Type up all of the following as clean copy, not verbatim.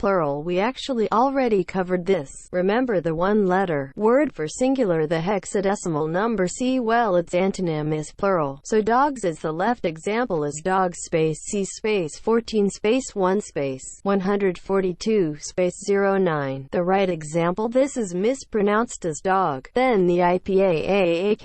plural. We actually already covered this. Remember the one-letter word for singular, the hexadecimal number C. Well, its antonym is plural. So dogs is the left example is dogs space C space 14 space 1 space 142 space 09. The right example, this is mispronounced as dog. Then the IPAAAKLANUIS.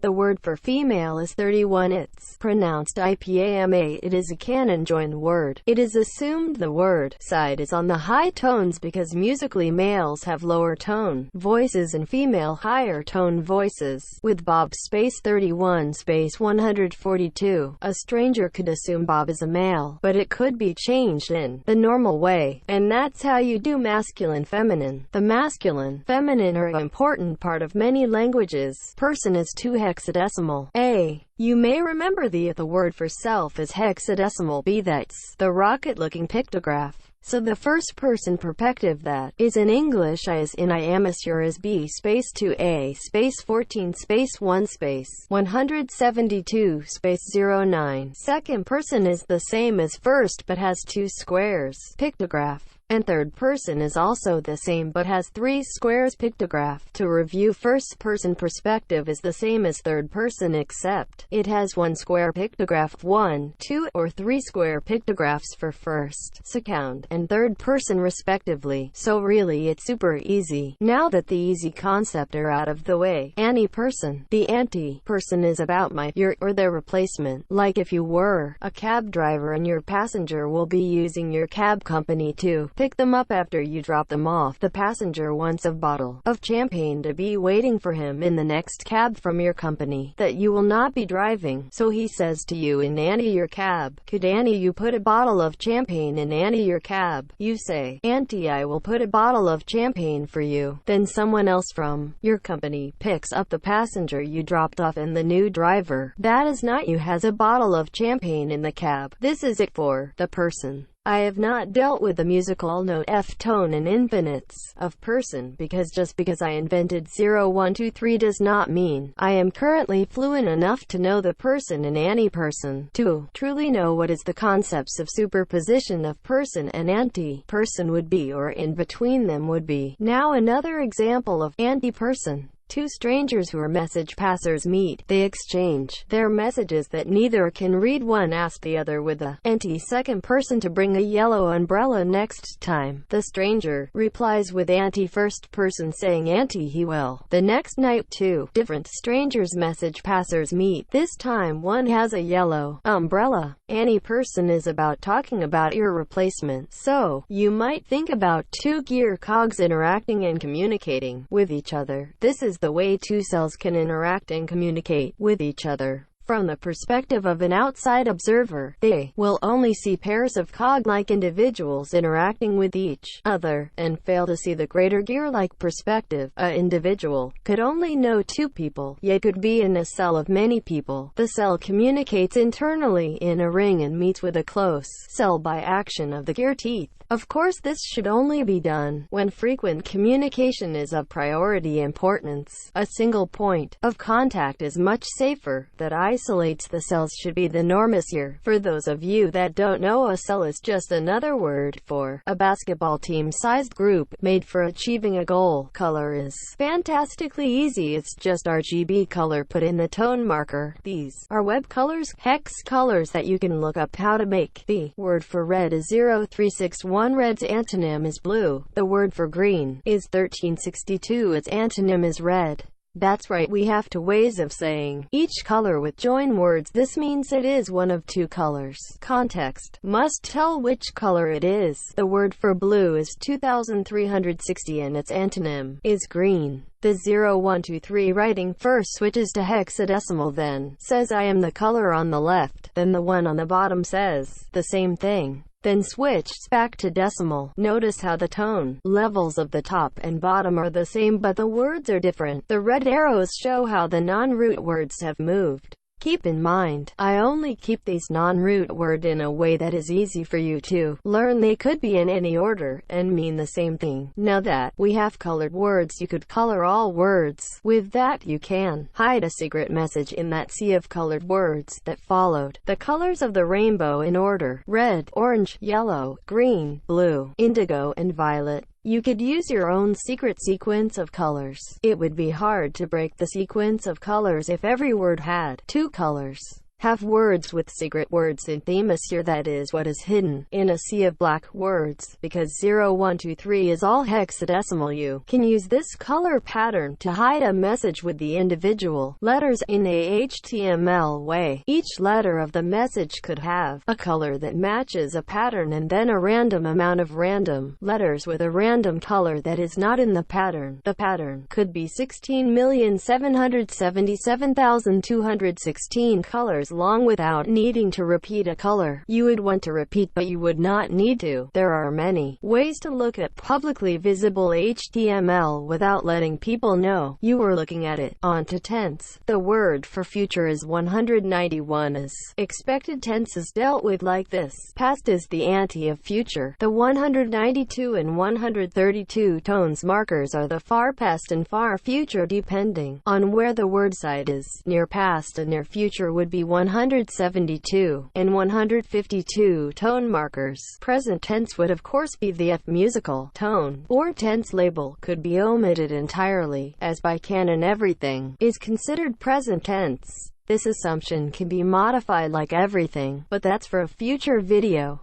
The word for female is 31. It's pronounced IPAMA. It is a canon-joined word. It is assumed the word side is on the high tones because musically males have lower tone voices and female higher tone voices. With Bob space 31 space 142, a stranger could assume Bob is a male, but it could be changed in the normal way. And that's how you do masculine feminine. The masculine feminine are an important part of many languages. Person is 2 hexadecimal. A. You may remember the word for self is hexadecimal. B. That's the rocket-looking pictograph. So the first person perspective that is in English I is in I am assure is B space 2A space 14 space 1 space 172 space 09. Second person is the same as first but has 2 squares pictograph. And third person is also the same but has 3 squares pictograph. To review, first person perspective is the same as third person except it has 1 square pictograph, 1, 2, or 3 square pictographs for first, second, and third person respectively. So really it's super easy. Now that the easy concept are out of the way, anti-person. The anti-person is about my, your, or their replacement. Like if you were a cab driver and your passenger will be using your cab company to pick them up after you drop them off. The passenger wants a bottle of champagne to be waiting for him in the next cab from your company that you will not be driving. So he says to you in Annie your cab, could Annie you put a bottle of champagne in Annie your cab? You say, Auntie, I will put a bottle of champagne for you. Then someone else from your company picks up the passenger you dropped off and the new driver, that is not you, has a bottle of champagne in the cab. This is it for the person. I have not dealt with the musical note F tone and infinites of person because just because I invented 0, 1, 2, 3 does not mean I am currently fluent enough to know the person and anti-person. To truly know what is the concepts of superposition of person and anti-person would be, or in between them would be. Now another example of anti-person. 2 strangers who are message passers meet. They exchange their messages that neither can read. One asks the other with the anti-second person to bring a yellow umbrella next time. The stranger replies with anti-first person saying Auntie he will. The next night 2 different strangers message passers meet. This time one has a yellow umbrella. Anti-person is about talking about your replacement. So you might think about 2 gear cogs interacting and communicating with each other. This is the way 2 cells can interact and communicate with each other. From the perspective of an outside observer, they will only see pairs of cog-like individuals interacting with each other, and fail to see the greater gear-like perspective. A individual could only know 2 people, yet could be in a cell of many people. The cell communicates internally in a ring and meets with a close cell by action of the gear teeth. Of course, this should only be done when frequent communication is of priority importance. A single point of contact is much safer. That isolates the cells should be the norm here. For those of you that don't know, a cell is just another word for a basketball team-sized group made for achieving a goal. Color is fantastically easy. It's just RGB color put in the tone marker. These are web colors, hex colors that you can look up how to make. The word for red is 0361. Red's antonym is blue. The word for green is 1362. Its antonym is red. That's right, we have 2 ways of saying each color with join words. This means it is one of 2 colors. Context must tell which color it is. The word for blue is 2360 and its antonym is green. The 0, 1, 2, 3 writing first switches to hexadecimal, then says I am the color on the left, then the one on the bottom says the same thing, then switches back to decimal. Notice how the tone levels of the top and bottom are the same but the words are different. The red arrows show how the non-root words have moved. Keep in mind, I only keep these non-root words in a way that is easy for you to learn. They could be in any order and mean the same thing. Now that we have colored words, you could color all words. With that, you can hide a secret message in that sea of colored words that followed the colors of the rainbow in order: red, orange, yellow, green, blue, indigo, and violet. You could use your own secret sequence of colors. It would be hard to break the sequence of colors if every word had two colors. Have words with secret words in themis here. That is what is hidden in a sea of black words. Because 0, 1, 2, 3 is all hexadecimal, you can use this color pattern to hide a message with the individual letters in a HTML way. Each letter of the message could have a color that matches a pattern, and then a random amount of random letters with a random color that is not in the pattern. The pattern could be 16,777,216 colors long without needing to repeat a color. You would want to repeat, but you would not need to. There are many ways to look at publicly visible HTML without letting people know you were looking at it. On to tense. The word for future is 191 as expected. Tense is dealt with like this. Past is the ante of future. The 192 and 132 tones markers are the far past and far future depending on where the word side is. Near past and near future would be 172 and 152 tone markers. Present tense would of course be the F musical tone or tense label could be omitted entirely, as by canon everything is considered present tense. This assumption can be modified like everything, but that's for a future video.